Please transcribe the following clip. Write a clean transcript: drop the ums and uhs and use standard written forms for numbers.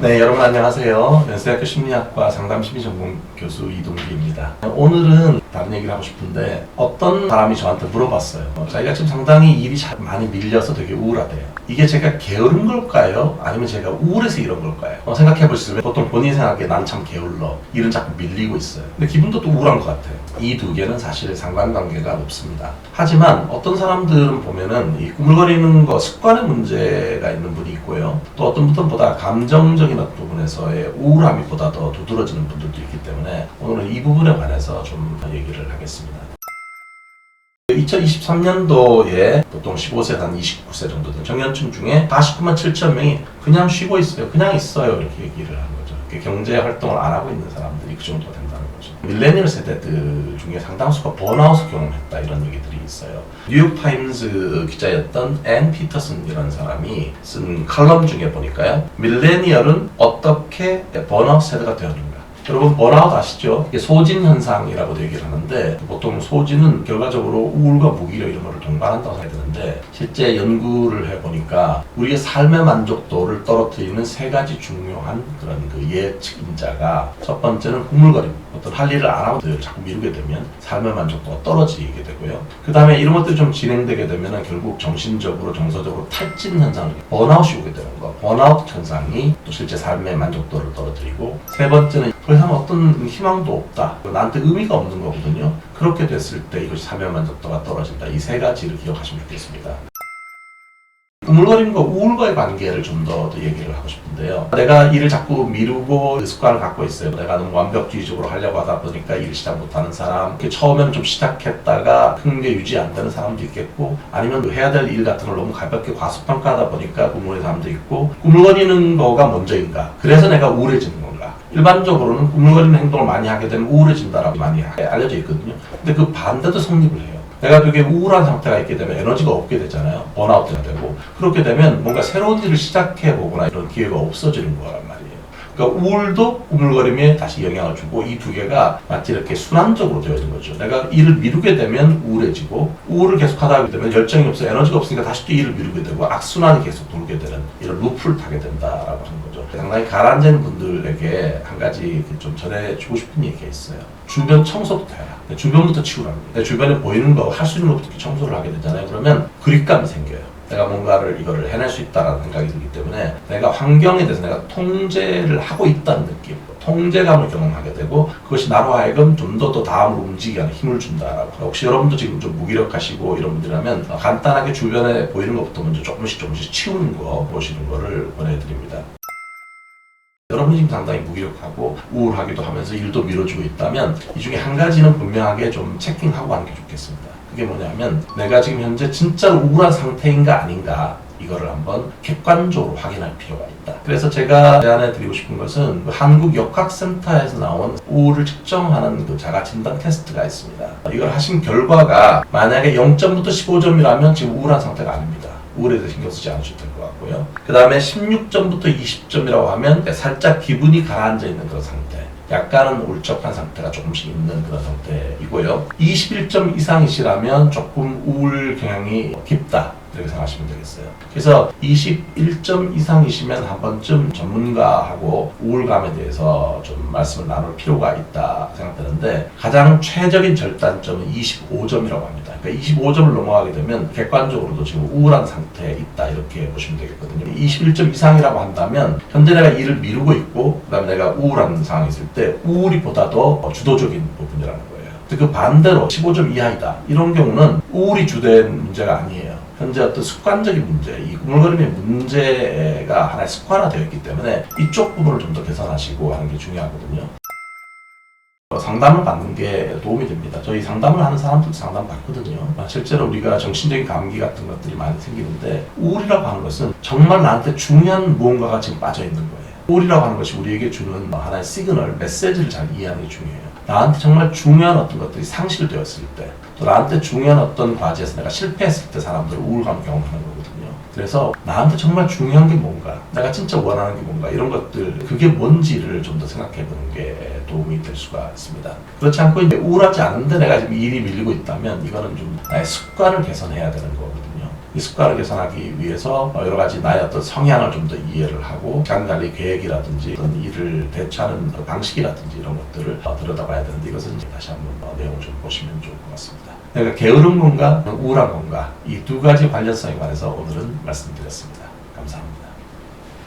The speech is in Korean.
네, 여러분 안녕하세요. 연세대학교 심리학과 상담심리전공 교수 이동기입니다. 오늘은 다른 얘기를 하고 싶은데 어떤 사람이 저한테 물어봤어요. 자기가 지금 상당히 일이 많이 밀려서 되게 우울하대요. 이게 제가 게으른 걸까요? 아니면 제가 우울해서 이런 걸까요? 생각해 보시면 보통 본인이 생각하기에 난 참 게을러. 일은 자꾸 밀리고 있어요. 근데 기분도 또 우울한 것 같아요. 이 두 개는 사실 상관관계가 높습니다. 하지만 어떤 사람들은 보면은 이 꾸물거리는 거 습관의 문제가 있는 분이 있고요. 또 어떤 분보다 감정적인 부분에서의 우울함이 보다 더 두드러지는 분들도 있기 때문에 오늘은 이 부분에 관해서 좀 얘기를 하겠습니다. 2023년도에 보통 15세에서 한 29세 정도 된 청년층 중에 49만 7천 명이 그냥 쉬고 있어요. 그냥 있어요. 이렇게 얘기를 하는 거죠. 경제 활동을 안 하고 있는 사람들이 그 정도 된다는 거죠. 밀레니얼 세대들 중에 상당수가 번아웃을 경험했다 이런 얘기들이 있어요. 뉴욕타임즈 기자였던 앤 피터슨이라는 사람이 쓴 칼럼 중에 보니까요. 밀레니얼은 어떻게 번아웃 세대가 되었는가. 여러분 번아웃 아시죠? 이게 소진 현상이라고 얘기를 하는데 보통 소진은 결과적으로 우울과 무기력 이런 거를 동반한다고 해야 되는데 실제 연구를 해보니까 우리의 삶의 만족도를 떨어뜨리는 세 가지 중요한 그런 그 예측인자가 첫 번째는 꾸물거림. 어떤 할 일을 안 하고 자꾸 미루게 되면 삶의 만족도가 떨어지게 되고요. 그 다음에 이런 것들이 좀 진행되게 되면 결국 정신적으로 정서적으로 탈진 현상을 번아웃이 오게 되는 거. 번아웃 현상이 또 실제 삶의 만족도를 떨어뜨리고 세 번째는 더 이상 어떤 희망도 없다. 나한테 의미가 없는 거거든요. 그렇게 됐을 때 이것이 삶의 만족도가 떨어진다. 이 세 가지를 기억하시면 좋겠습니다. 꾸물거림과 우울과의 관계를 좀 더 얘기를 하고 싶은데요. 내가 일을 자꾸 미루고 그 습관을 갖고 있어요. 내가 너무 완벽주의적으로 하려고 하다 보니까 일을 시작 못하는 사람, 처음에는 좀 시작했다가 흥미 유지 안 되는 사람도 있겠고, 아니면 해야 될 일 같은 걸 너무 가볍게 과소평가하다 보니까 꾸물거리는 사람도 있고, 꾸물거리는 거가 먼저인가? 그래서 내가 우울해지는 건가? 일반적으로는 꾸물거리는 행동을 많이 하게 되면 우울해진다라고 많이 알려져 있거든요. 근데 그 반대도 성립을 해요. 내가 되게 우울한 상태가 있게 되면 에너지가 없게 되잖아요. 번아웃이 되고. 그렇게 되면 뭔가 새로운 일을 시작해보거나 이런 기회가 없어지는 거란 말이에요. 그러니까 우울도 꾸물거림에 다시 영향을 주고 이 두 개가 마치 이렇게 순환적으로 되어 있는 거죠. 내가 일을 미루게 되면 우울해지고 우울을 계속 하다 보게 되면 열정이 없어 에너지가 없으니까 다시 또 일을 미루게 되고 악순환이 계속 돌게 되는 이런 루프를 타게 된다라고 하는 거죠. 상당히 가라앉은 분들에게 한 가지 좀 전해주고 싶은 얘기가 있어요. 주변 청소부터 해라. 주변부터 치우라는 거예요. 내 주변에 보이는 거, 할 수 있는 것부터 청소를 하게 되잖아요. 그러면 그립감이 생겨요. 내가 뭔가를 이거를 해낼 수 있다라는 생각이 들기 때문에 내가 환경에 대해서 내가 통제를 하고 있다는 느낌, 통제감을 경험하게 되고 그것이 나로 하여금 좀 더 다음으로 움직이게 하는 힘을 준다라고. 혹시 여러분도 지금 좀 무기력하시고 이런 분들이라면 간단하게 주변에 보이는 것부터 먼저 조금씩 치우는 거, 보시는 거를 권해드립니다. 여러분이 지금 상당히 무기력하고 우울하기도 하면서 일도 미뤄지고 있다면 이 중에 한 가지는 분명하게 좀 체킹하고 하는 게 좋겠습니다. 그게 뭐냐면 내가 지금 현재 진짜로 우울한 상태인가 아닌가 이거를 한번 객관적으로 확인할 필요가 있다. 그래서 제가 제안해 드리고 싶은 것은 한국역학센터에서 나온 우울을 측정하는 그 자가진단 테스트가 있습니다. 이걸 하신 결과가 만약에 0점부터 15점이라면 지금 우울한 상태가 아닙니다. 우울에 대해서 신경 쓰지 않으셔도 될 것 같고요. 그 다음에 16점부터 20점이라고 하면 살짝 기분이 가라앉아 있는 그런 상태. 약간은 울적한 상태가 조금씩 있는 그런 상태이고요. 21점 이상이시라면 조금 우울 경향이 깊다. 이렇게 생각하시면 되겠어요. 그래서 21점 이상이시면 한 번쯤 전문가하고 우울감에 대해서 좀 말씀을 나눌 필요가 있다 생각되는데 가장 최적인 절단점은 25점이라고 합니다. 그러니까 25점을 넘어가게 되면 객관적으로도 지금 우울한 상태에 있다 이렇게 보시면 되겠거든요. 21점 이상이라고 한다면 현재 내가 일을 미루고 있고 그 다음에 내가 우울한 상황이 있을 때 우울이 보다 더 주도적인 부분이라는 거예요. 그 반대로 15점 이하이다. 이런 경우는 우울이 주된 문제가 아니에요. 현재 어떤 습관적인 문제, 이 꾸물거림의 문제가 하나의 습관화되어 있기 때문에 이쪽 부분을 좀 더 개선하시고 하는 게 중요하거든요. 상담을 받는 게 도움이 됩니다. 저희 상담을 하는 사람들도 상담 받거든요. 실제로 우리가 정신적인 감기 같은 것들이 많이 생기는데 우울이라고 하는 것은 정말 나한테 중요한 무언가가 지금 빠져 있는 거예요. 우울이라고 하는 것이 우리에게 주는 하나의 시그널, 메시지를 잘 이해하는 게 중요해요. 나한테 정말 중요한 어떤 것들이 상실되었을 때, 또 나한테 중요한 어떤 과제에서 내가 실패했을 때 사람들은 우울감을 경험하는 거거든요. 그래서 나한테 정말 중요한 게 뭔가, 내가 진짜 원하는 게 뭔가 이런 것들, 그게 뭔지를 좀 더 생각해 보는 게 도움이 될 수가 있습니다. 그렇지 않고 이제 우울하지 않은데 내가 지금 일이 밀리고 있다면 이거는 좀 나의 습관을 개선해야 되는 거거든요. 이 습관을 개선하기 위해서 여러 가지 나의 어떤 성향을 좀 더 이해를 하고 시간 관리 계획이라든지 어떤 일을 대처하는 방식이라든지 이런 것들을 들여다봐야 되는데 이것은 다시 한번 내용을 좀 보시면 좋을 것 같습니다. 그러니까 게으른 건가 우울한 건가 이 두 가지 관련성에 관해서 오늘은 말씀드렸습니다. 감사합니다.